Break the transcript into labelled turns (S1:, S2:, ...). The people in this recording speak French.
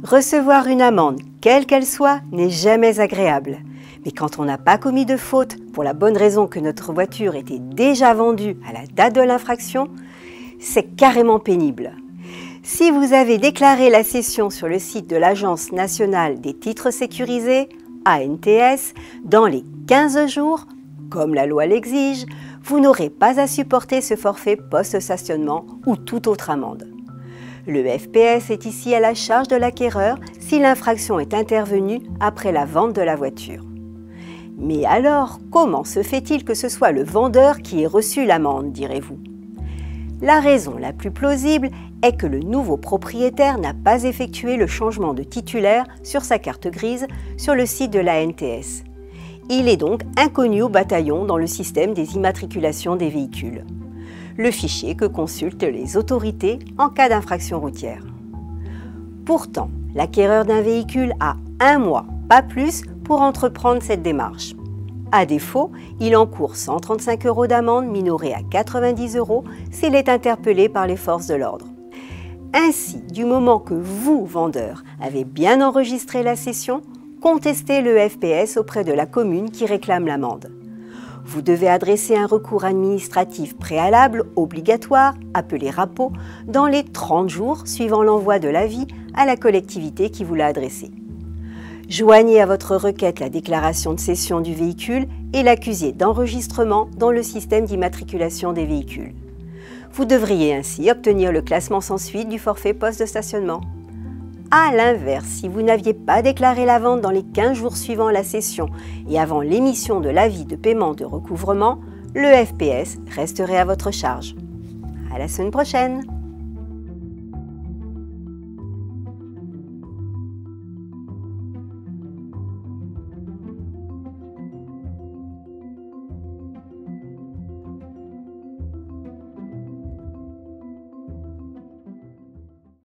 S1: Recevoir une amende, quelle qu'elle soit, n'est jamais agréable. Mais quand on n'a pas commis de faute, pour la bonne raison que notre voiture était déjà vendue à la date de l'infraction, c'est carrément pénible. Si vous avez déclaré la cession sur le site de l'Agence nationale des titres sécurisés, ANTS, dans les 15 jours, comme la loi l'exige, vous n'aurez pas à supporter ce forfait post-stationnement ou toute autre amende. Le FPS est ici à la charge de l'acquéreur si l'infraction est intervenue après la vente de la voiture. Mais alors, comment se fait-il que ce soit le vendeur qui ait reçu l'amende, direz-vous? La raison la plus plausible est que le nouveau propriétaire n'a pas effectué le changement de titulaire sur sa carte grise sur le site de l'ANTS. Il est donc inconnu au bataillon dans le système des immatriculations des véhicules, le fichier que consultent les autorités en cas d'infraction routière. Pourtant, l'acquéreur d'un véhicule a 1 mois, pas plus, pour entreprendre cette démarche. À défaut, il encourt 135 € d'amende minorée à 90 € s'il est interpellé par les forces de l'ordre. Ainsi, du moment que vous, vendeur, avez bien enregistré la cession, contestez le FPS auprès de la commune qui réclame l'amende. Vous devez adresser un recours administratif préalable obligatoire, appelé RAPO, dans les 30 jours suivant l'envoi de l'avis à la collectivité qui vous l'a adressé. Joignez à votre requête la déclaration de cession du véhicule et l'accusé d'enregistrement dans le système d'immatriculation des véhicules. Vous devriez ainsi obtenir le classement sans suite du forfait poste de stationnement. A l'inverse, si vous n'aviez pas déclaré la vente dans les 15 jours suivant la cession et avant l'émission de l'avis de paiement de recouvrement, le FPS resterait à votre charge. À la semaine prochaine!